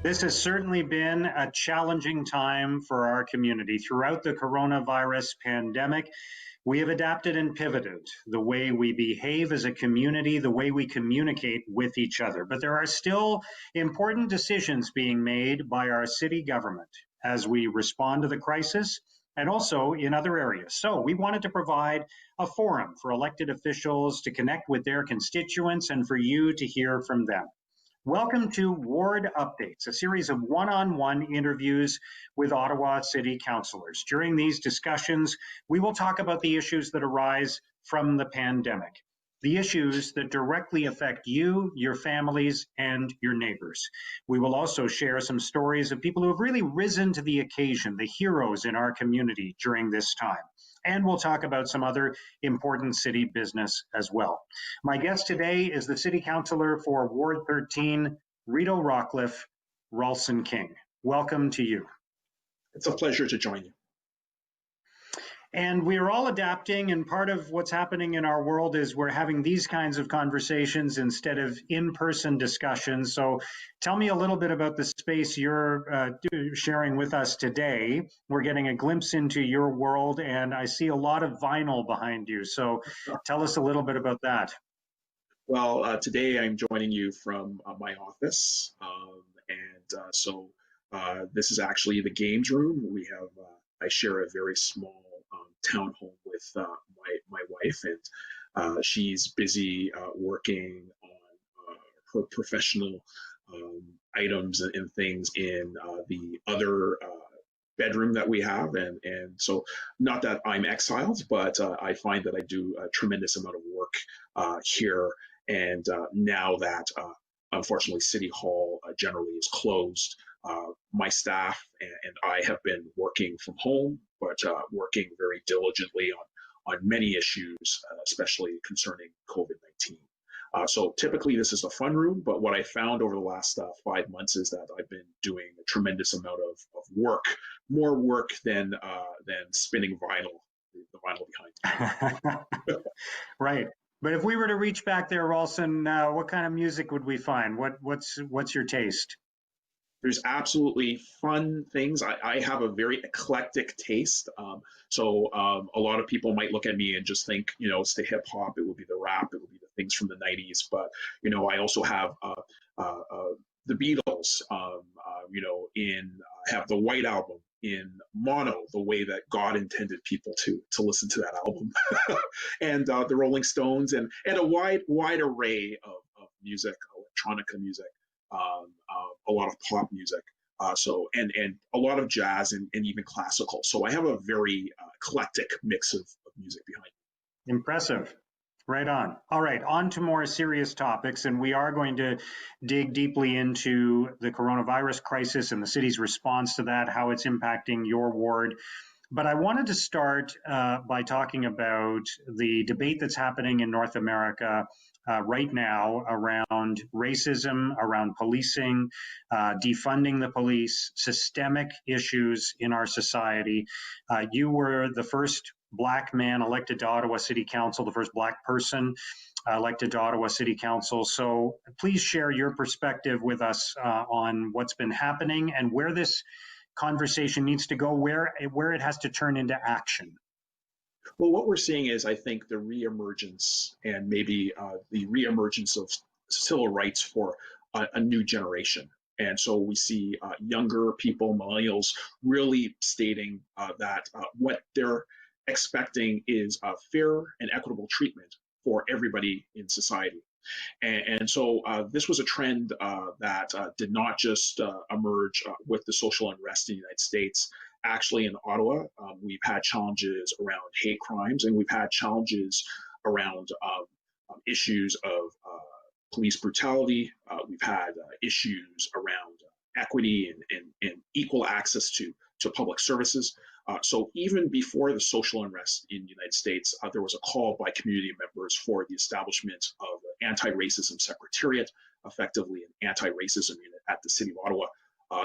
This has certainly been a challenging time for our community. Throughout the coronavirus pandemic, we have adapted and pivoted the way we behave as a community, the way we communicate with each other. But there are still important decisions being made by our city government as we respond to the crisis and also in other areas. So we wanted to provide a forum for elected officials to connect with their constituents and for you to hear from them. Welcome to Ward Updates, a series of one-on-one interviews with Ottawa City Councillors. During these discussions, we will talk about the issues that arise from the pandemic, the issues that directly affect you, your families, and your neighbors. We will also share some stories of people who have really risen to the occasion, the heroes in our community during this time. And we'll talk about some other important city business as well. My guest today is the City Councillor for Ward 13, Rideau-Rockcliffe, Rawlson King. Welcome to you. It's a pleasure to join you. And we are all adapting, and part of what's happening in our world is we're having these kinds of conversations instead of in-person discussions. So tell me a little bit about the space you're sharing with us today. We're getting a glimpse into your world, and I see a lot of vinyl behind you. So tell us a little bit about that. Well, today I'm joining you from my office, so this is actually the games room. We have I share a very small townhome with my wife, and she's busy working on her professional items and things in the other bedroom that we have, and so not that I'm exiled, but I find that I do a tremendous amount of work here, and now that unfortunately City Hall generally is closed, my staff and I have been working from home, but working very diligently on many issues, especially concerning COVID-19. So typically this is a fun room, but what I found over the last 5 months is that I've been doing a tremendous amount of work, more work than spinning vinyl, the vinyl behind me. Right. But if we were to reach back there, Rawlson, what kind of music would we find? What's your taste? There's absolutely fun things. I have a very eclectic taste. So a lot of people might look at me and just think, it's the hip hop, it would be the rap, it would be the things from the 90s. But, I also have the Beatles, have the White Album in mono, the way that God intended people to listen to that album, and the Rolling Stones, and a wide array of music, electronica music. A lot of pop music, and a lot of jazz and even classical. So I have a very eclectic mix of music behind me. Impressive. Right on. All right, on to more serious topics, and we are going to dig deeply into the coronavirus crisis and the city's response to that, how it's impacting your ward. But I wanted to start by talking about the debate that's happening in North America right now around racism, around policing, defunding the police, systemic issues in our society. You were the first Black man elected to Ottawa City Council, the first Black person elected to Ottawa City Council. So please share your perspective with us on what's been happening and where this conversation needs to go, where it has to turn into action. Well, what we're seeing is, I think, the reemergence and maybe the reemergence of civil rights for a new generation. And so we see younger people, millennials, really stating that what they're expecting is fair and equitable treatment for everybody in society. And so this was a trend that did not just emerge with the social unrest in the United States. Actually, in Ottawa, we've had challenges around hate crimes, and we've had challenges around issues of police brutality. We've had issues around equity and equal access to public services. So even before the social unrest in the United States, there was a call by community members for the establishment of an anti-racism secretariat, effectively an anti-racism unit at the City of Ottawa,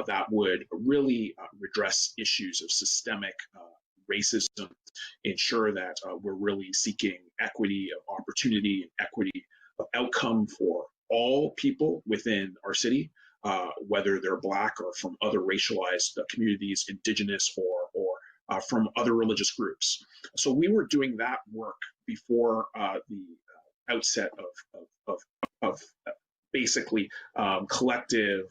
that would really redress issues of systemic racism, ensure that we're really seeking equity of opportunity and equity of outcome for all people within our city, whether they're Black or from other racialized communities, Indigenous or from other religious groups. So we were doing that work before the outset of basically collective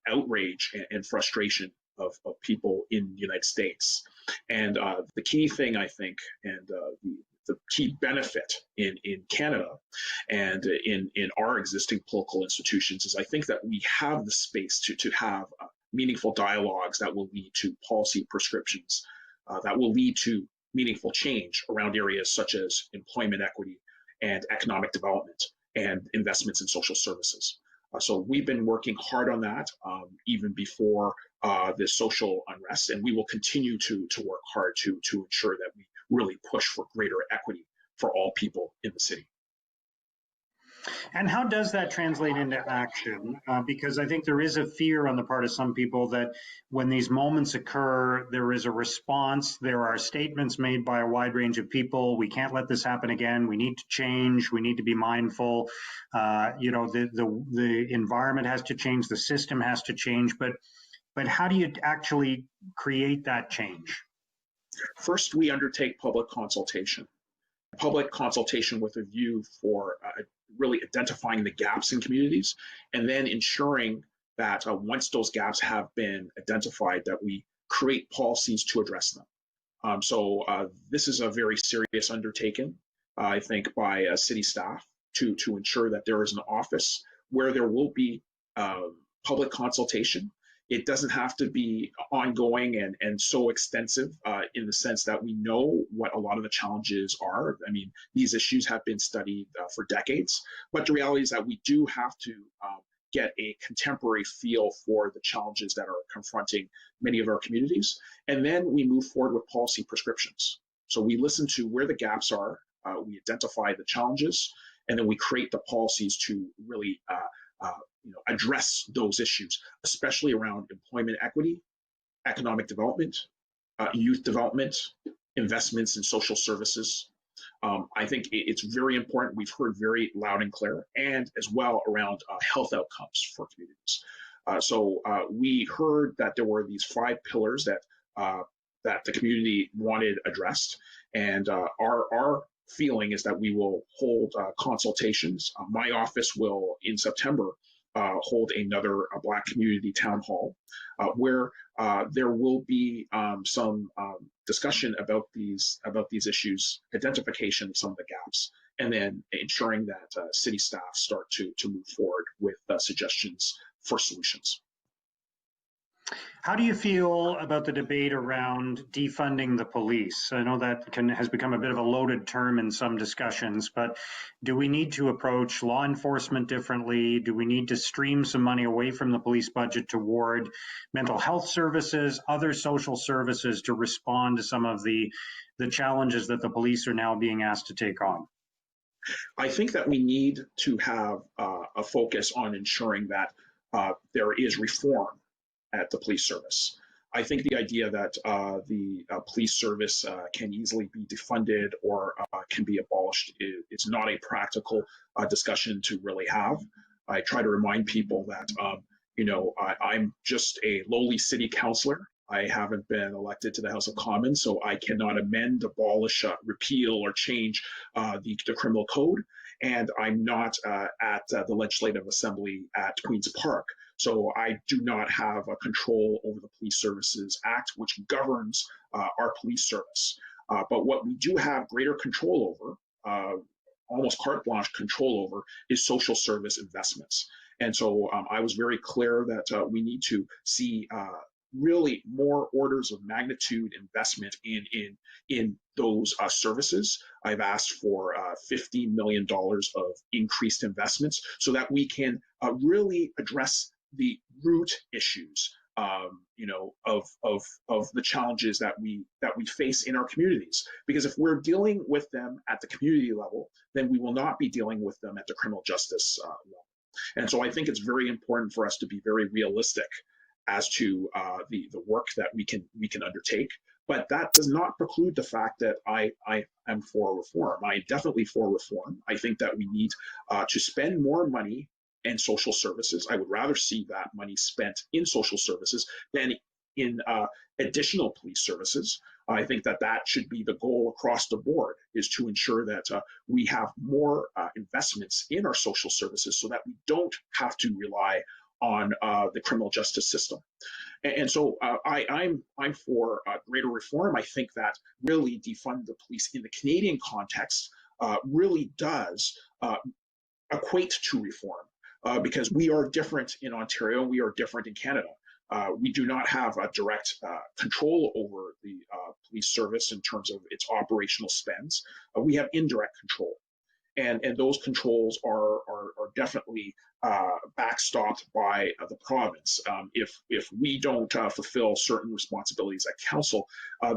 outrage and frustration of people in the United States. And the key thing, I think, and the key benefit in Canada and in our existing political institutions is I think that we have the space to have meaningful dialogues that will lead to policy prescriptions, that will lead to meaningful change around areas such as employment equity and economic development and investments in social services. So we've been working hard on that even before the social unrest, and we will continue to work hard to ensure that we really push for greater equity for all people in the city. And how does that translate into action? Because I think there is a fear on the part of some people that when these moments occur, there is a response. There are statements made by a wide range of people. We can't let this happen again. We need to change. We need to be mindful. The environment has to change. The system has to change. But how do you actually create that change? First, we undertake public consultation. Public consultation with a view for really identifying the gaps in communities, and then ensuring that once those gaps have been identified, that we create policies to address them. So this is a very serious undertaking, I think, by city staff to ensure that there is an office where there will be public consultation. It doesn't have to be ongoing and so extensive in the sense that we know what a lot of the challenges are. I mean, these issues have been studied for decades, but the reality is that we do have to get a contemporary feel for the challenges that are confronting many of our communities. And then we move forward with policy prescriptions. So we listen to where the gaps are, we identify the challenges, and then we create the policies to really address those issues, especially around employment equity, economic development, youth development, investments in social services. I think it's very important. We've heard very loud and clear, and as well around health outcomes for communities. So we heard that there were these 5 pillars that the community wanted addressed, and our feeling is that we will hold consultations. My office will, in September, hold another Black community town hall where there will be some discussion about these issues, identification of some of the gaps, and then ensuring that city staff start to move forward with suggestions for solutions. How do you feel about the debate around defunding the police? I know that has become a bit of a loaded term in some discussions, but do we need to approach law enforcement differently? Do we need to stream some money away from the police budget toward mental health services, other social services to respond to some of the challenges that the police are now being asked to take on? I think that we need to have a focus on ensuring that there is reform at the police service. I think the idea that the police service can easily be defunded or can be abolished is not a practical discussion to really have. I try to remind people that, I'm just a lowly city councillor. I haven't been elected to the House of Commons, so I cannot amend, abolish, repeal, or change the criminal code. And I'm not at the Legislative Assembly at Queen's Park. So I do not have a control over the Police Services Act, which governs our police service. But what we do have greater control over, almost carte blanche control over, is social service investments. And so I was very clear that we need to see really more orders of magnitude investment in those services. I've asked for $15 million of increased investments so that we can really address the root issues, of the challenges that we face in our communities. Because if we're dealing with them at the community level, then we will not be dealing with them at the criminal justice level. And so I think it's very important for us to be very realistic as to the work that we can undertake. But that does not preclude the fact that I am for reform. I am definitely for reform. I think that we need to spend more money and social services. I would rather see that money spent in social services than in additional police services. I think that that should be the goal across the board, is to ensure that we have more investments in our social services so that we don't have to rely on the criminal justice system. And so I'm for greater reform. I think that really defund the police in the Canadian context really does equate to reform, because we are different in Ontario, we are different in Canada. We do not have a direct control over the police service in terms of its operational spends. We have indirect control. And those controls are definitely backstopped by the province. If we don't fulfill certain responsibilities at council,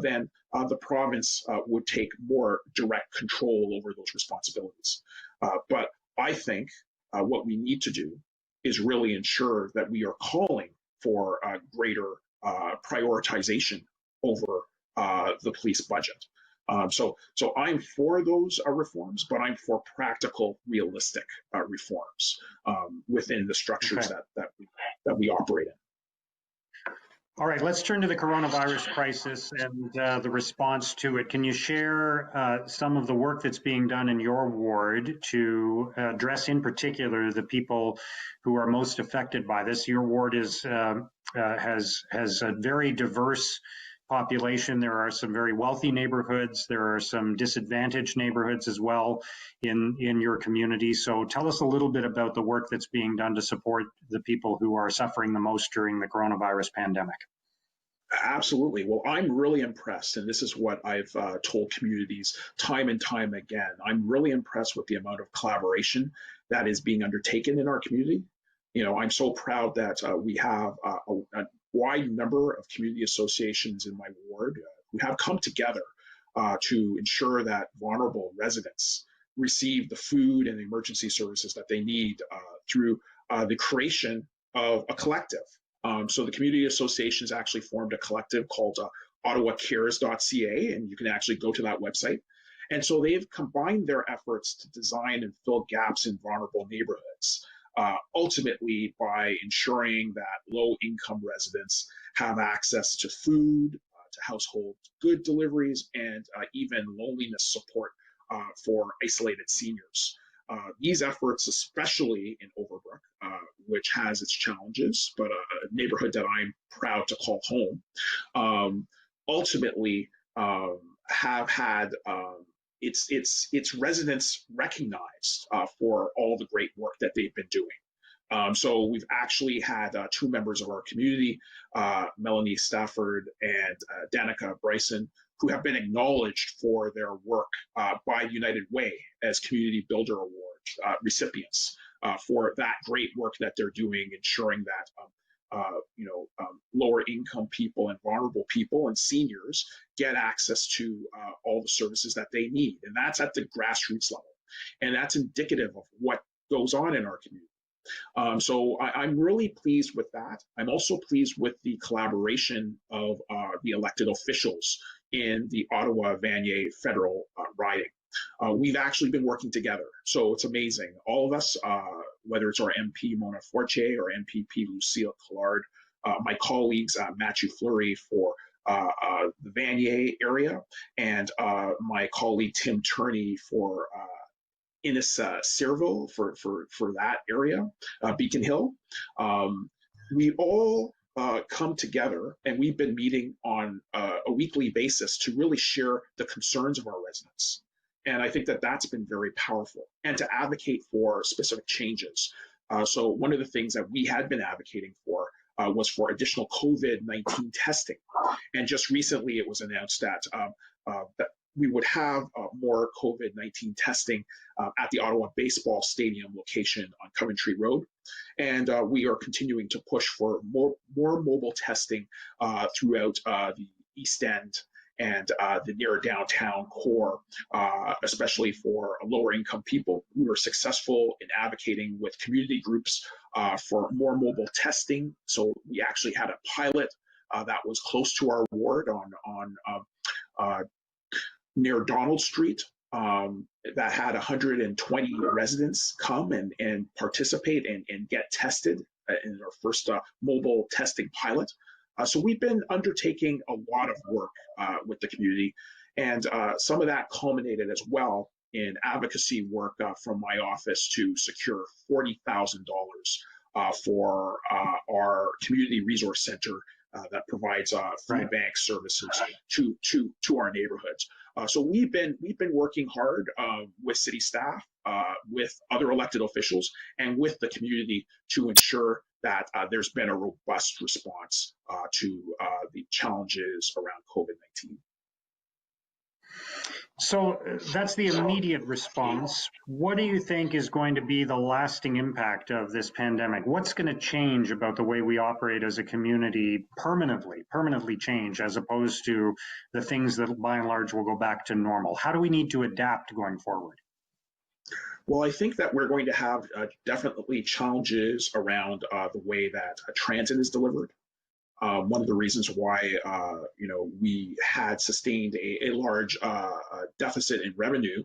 then the province would take more direct control over those responsibilities. But I think what we need to do is really ensure that we are calling for greater prioritization over the police budget. So I'm for those reforms, but I'm for practical, realistic reforms within the structures that we operate in. All right, let's turn to the coronavirus crisis and the response to it. Can you share some of the work that's being done in your ward to address in particular the people who are most affected by this? Your ward has a very diverse population. There are some very wealthy neighborhoods. There are some disadvantaged neighborhoods as well in your community. So tell us a little bit about the work that's being done to support the people who are suffering the most during the coronavirus pandemic. Absolutely. Well, I'm really impressed, and this is what I've told communities time and time again. I'm really impressed with the amount of collaboration that is being undertaken in our community. You know, I'm so proud that we have a wide number of community associations in my ward who have come together to ensure that vulnerable residents receive the food and emergency services that they need through the creation of a collective. So the community associations actually formed a collective called OttawaCares.ca, and you can actually go to that website. And so they've combined their efforts to design and fill gaps in vulnerable neighborhoods, ultimately by ensuring that low-income residents have access to food, to household good deliveries, and even loneliness support for isolated seniors. These efforts, especially in Overbrook, which has its challenges, but a neighborhood that I'm proud to call home, ultimately have had its residents recognized for all the great work that they've been doing. So we've actually had two members of our community, Melanie Stafford and Danica Bryson, who have been acknowledged for their work by United Way as Community Builder Award recipients for that great work that they're doing, ensuring that lower income people and vulnerable people and seniors get access to all the services that they need. And that's at the grassroots level. And that's indicative of what goes on in our community. So I'm really pleased with that. I'm also pleased with the collaboration of the elected officials in the Ottawa-Vanier federal riding. We've actually been working together, so it's amazing. All of us, whether it's our MP Mona Fortier or MPP Lucille Collard, my colleagues Matthew Fleury for the Vanier area, and my colleague Tim Turney for Innis Serval for that area, Beacon Hill. We all come together, and we've been meeting on a weekly basis to really share the concerns of our residents. And I think that that's been very powerful, and to advocate for specific changes. So one of the things that we had been advocating for was for additional COVID-19 testing. And just recently it was announced that we would have more COVID-19 testing at the Ottawa Baseball Stadium location on Coventry Road. And we are continuing to push for more mobile testing throughout the East End and the near downtown core, especially for lower income people. We were successful in advocating with community groups for more mobile testing. So we actually had a pilot that was close to our ward on near Donald Street, that had 120 residents come and participate and get tested in our first mobile testing pilot. So we've been undertaking a lot of work with the community, and some of that culminated as well in advocacy work from my office to secure $40,000 for our community resource center that provides food bank services to our neighborhoods. So we've been working hard with city staff, with other elected officials, and with the community to ensure that there's been a robust response to the challenges around COVID-19. So that's the immediate response. What do you think is going to be the lasting impact of this pandemic? What's going to change about the way we operate as a community permanently change, as opposed to the things that by and large will go back to normal? How do we need to adapt going forward? Well, I think that we're going to have definitely challenges around the way that transit is delivered. One of the reasons why we had sustained a large deficit in revenue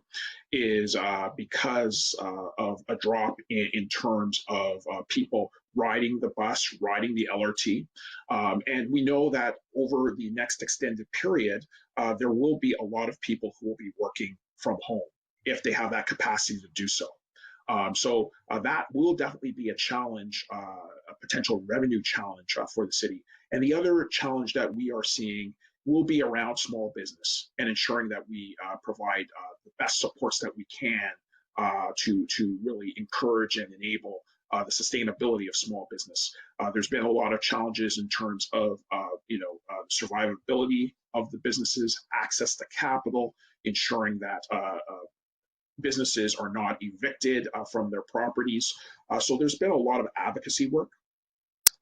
is because of a drop in terms of people riding the bus, riding the LRT. And we know that over the next extended period, there will be a lot of people who will be working from home if they have that capacity to do so. So that will definitely be a challenge, a potential revenue challenge for the city. And the other challenge that we are seeing will be around small business and ensuring that we provide the best supports that we can to really encourage and enable the sustainability of small business. There's been a lot of challenges in terms of survivability of the businesses, access to capital, ensuring that businesses are not evicted from their properties. So there's been a lot of advocacy work.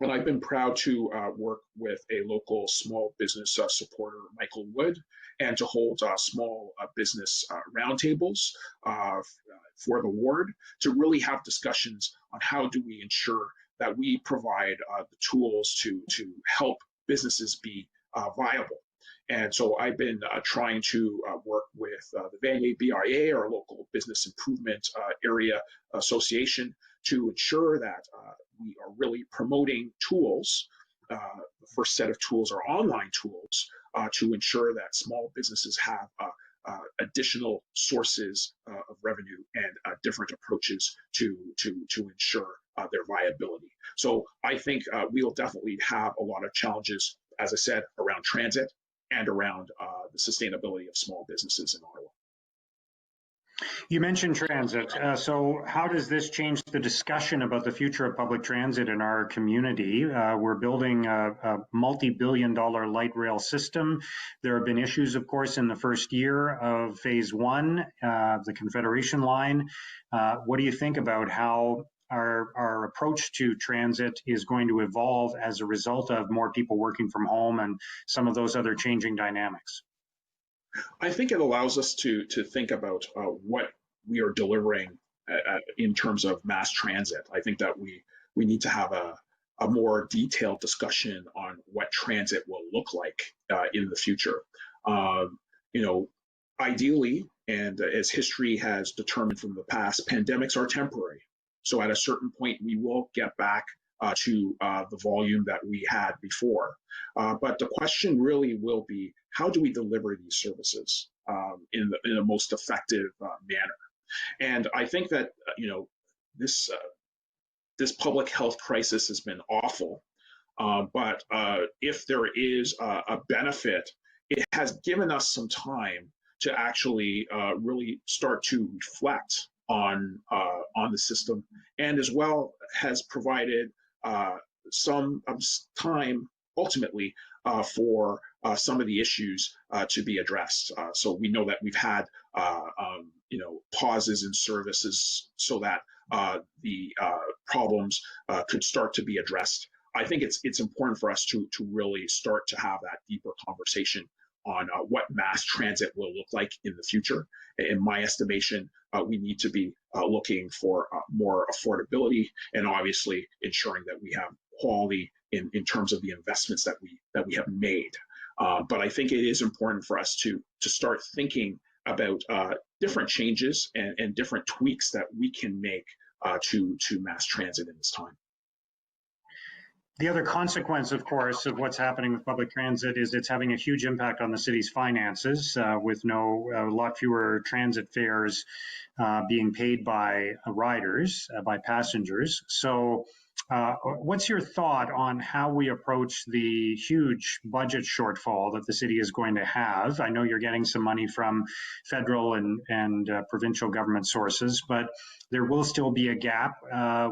And I've been proud to work with a local small business supporter, Michael Wood, and to hold small business roundtables for the ward to really have discussions on how do we ensure that we provide the tools to help businesses be viable. And so I've been trying to work with the Vanier BIA, our local business improvement area association, to ensure that we are really promoting tools. The first set of tools are online tools to ensure that small businesses have additional sources of revenue and different approaches to ensure their viability. So I think we'll definitely have a lot of challenges, as I said, around transit and around the sustainability of small businesses in Ottawa. You mentioned transit. So how does this change the discussion about the future of public transit in our community? We're building a multi-billion-dollar light rail system. There have been issues, of course, in the first year of phase one, the Confederation line. What do you think about how our approach to transit is going to evolve as a result of more people working from home and some of those other changing dynamics? I think it allows us to think about what we are delivering in terms of mass transit. I think that we need to have a more detailed discussion on what transit will look like in the future. Ideally, and as history has determined from the past, pandemics are temporary. So at a certain point, we will get back to the volume that we had before. But the question really will be, how do we deliver these services in the most effective manner? And I think that this public health crisis has been awful, but if there is a benefit, it has given us some time to actually really start to reflect on the system, and as well has provided some time ultimately for some of the issues to be addressed. So we know that we've had pauses in services so that the problems could start to be addressed. I think it's important for us to really start to have that deeper conversation on what mass transit will look like in the future. In my estimation, we need to be looking for more affordability and obviously ensuring that we have quality in terms of the investments that we have made. But I think it is important for us to start thinking about different changes and different tweaks that we can make to mass transit in this time. The other consequence, of course, of what's happening with public transit is it's having a huge impact on the city's finances, with a lot fewer transit fares being paid by riders, by passengers. So what's your thought on how we approach the huge budget shortfall that the city is going to have? I know you're getting some money from federal and provincial government sources, but there will still be a gap.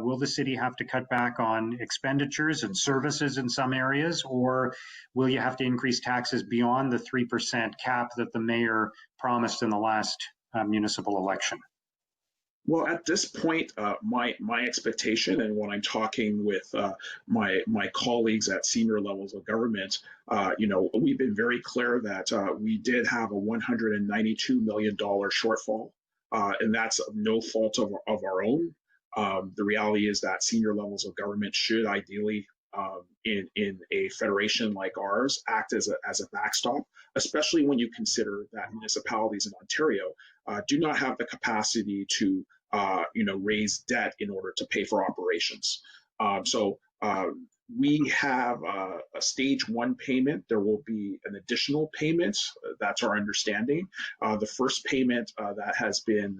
Will the city have to cut back on expenditures and services in some areas, or will you have to increase taxes beyond the 3% cap that the mayor promised in the last municipal election? Well, at this point, my expectation, and when I'm talking with my colleagues at senior levels of government, we've been very clear that we did have a $192 million shortfall, and that's no fault of our own. The reality is that senior levels of government should ideally, in a federation like ours, act as a backstop, especially when you consider that municipalities in Ontario do not have the capacity to raise debt in order to pay for operations. So we have a stage one payment. There will be an additional payment. That's our understanding. The first payment that has been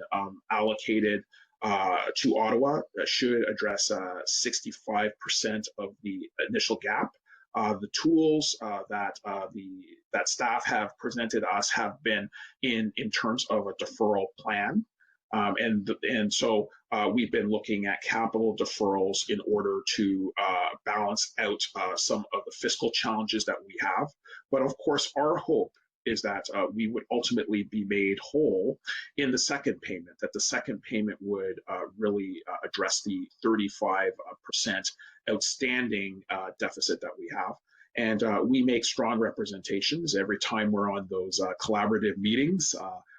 allocated to Ottawa should address 65% of the initial gap. The tools that staff have presented us have been in terms of a deferral plan. And so we've been looking at capital deferrals in order to balance out some of the fiscal challenges that we have. But of course, our hope is that we would ultimately be made whole in the second payment, that the second payment would really address the 35% outstanding deficit that we have. And we make strong representations every time we're on those collaborative meetings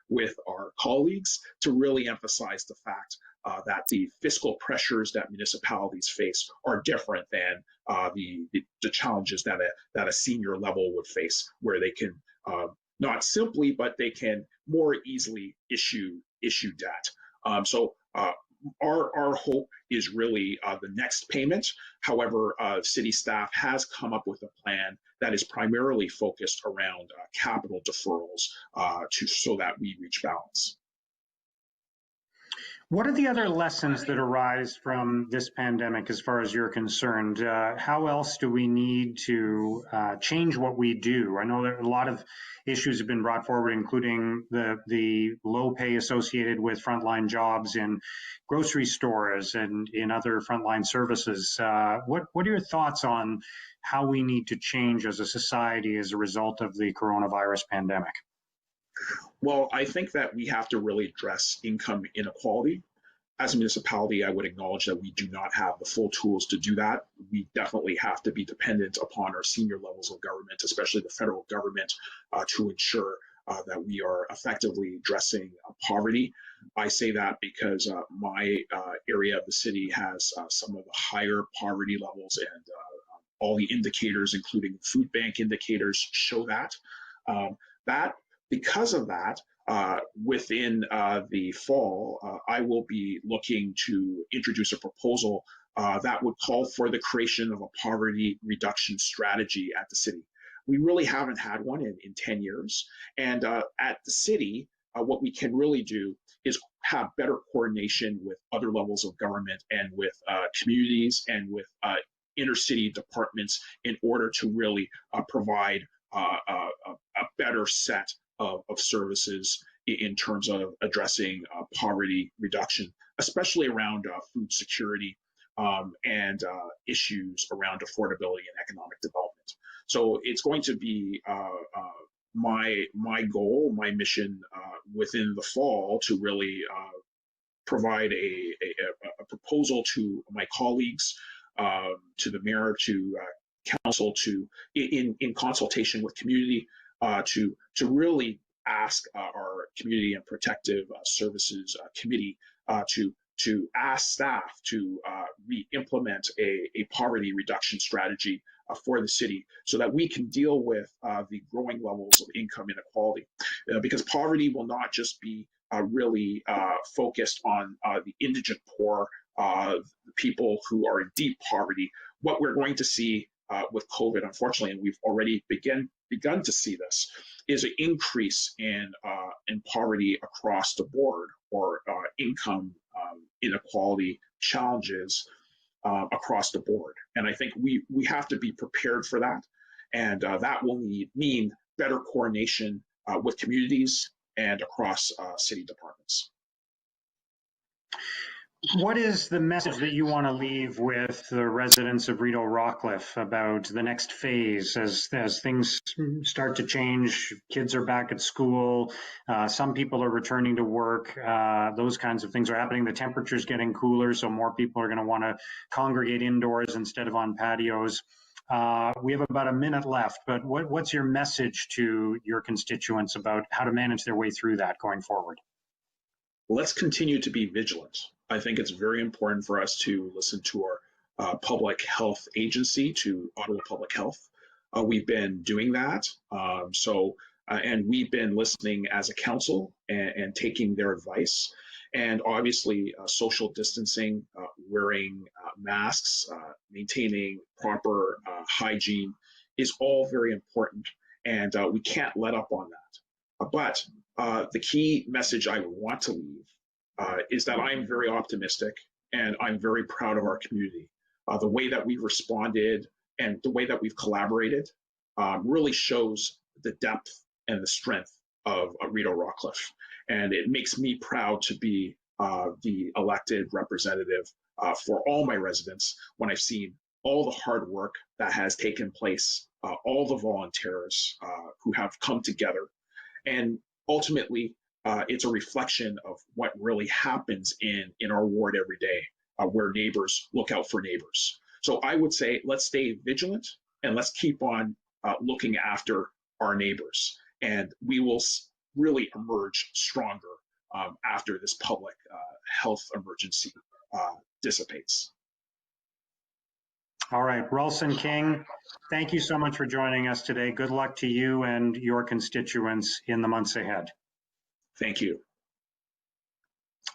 with our colleagues to really emphasize the fact that the fiscal pressures that municipalities face are different than the challenges that a senior level would face, where they can not simply, but they can more easily issue debt. So our hope is really the next payment. However, city staff has come up with a plan that is primarily focused around capital deferrals so that we reach balance. What are the other lessons that arise from this pandemic as far as you're concerned? How else do we need to change what we do? I know that a lot of issues have been brought forward, including the low pay associated with frontline jobs in grocery stores and in other frontline services. What are your thoughts on how we need to change as a society as a result of the coronavirus pandemic? Well, I think that we have to really address income inequality. As a municipality, I would acknowledge that we do not have the full tools to do that. We definitely have to be dependent upon our senior levels of government, especially the federal government, to ensure that we are effectively addressing poverty. I say that because my area of the city has some of the higher poverty levels, and all the indicators, including food bank indicators, show that. Because of that, within the fall, I will be looking to introduce a proposal that would call for the creation of a poverty reduction strategy at the city. We really haven't had one in 10 years. And at the city, what we can really do is have better coordination with other levels of government and with communities and with inner city departments in order to really provide a better set of services in terms of addressing poverty reduction, especially around food security and issues around affordability and economic development. So it's going to be my goal, my mission within the fall to really provide a proposal to my colleagues, to the mayor, to council, in consultation with community, to really ask our Community and Protective Services Committee to ask staff to re-implement a poverty reduction strategy for the city, so that we can deal with the growing levels of income inequality. Because poverty will not just be really focused on the indigent poor, people who are in deep poverty. What we're going to see with COVID, unfortunately, and we've already begun to see this, is an increase in poverty across the board, or income inequality challenges across the board. And I think we have to be prepared for that. And that will mean better coordination with communities and across city departments. What is the message that you want to leave with the residents of Rideau-Rockcliffe about the next phase as things start to change? Kids are back at school, some people are returning to work, those kinds of things are happening. The temperature's getting cooler, so more people are going to want to congregate indoors instead of on patios. We have about a minute left, but what's your message to your constituents about how to manage their way through that going forward? Let's continue to be vigilant. I think it's very important for us to listen to our public health agency, to Ottawa Public Health. We've been doing that. And we've been listening as a council and taking their advice. And obviously, social distancing, wearing masks, maintaining proper hygiene is all very important. And we can't let up on that. But the key message I want to leave is that I'm very optimistic and I'm very proud of our community. The way that we've responded and the way that we've collaborated really shows the depth and the strength of Rideau-Rockcliffe. And it makes me proud to be the elected representative for all my residents when I've seen all the hard work that has taken place, all the volunteers who have come together. And ultimately, it's a reflection of what really happens in our ward every day, where neighbors look out for neighbors. So I would say, let's stay vigilant and let's keep on looking after our neighbors. And we will really emerge stronger after this public health emergency dissipates. All right, Rawlson King, thank you so much for joining us today. Good luck to you and your constituents in the months ahead. Thank you.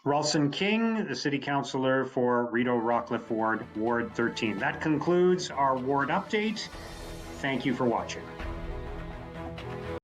Rawlson King, the City Councillor for Rideau-Rockcliffe Ward, Ward 13. That concludes our ward update. Thank you for watching.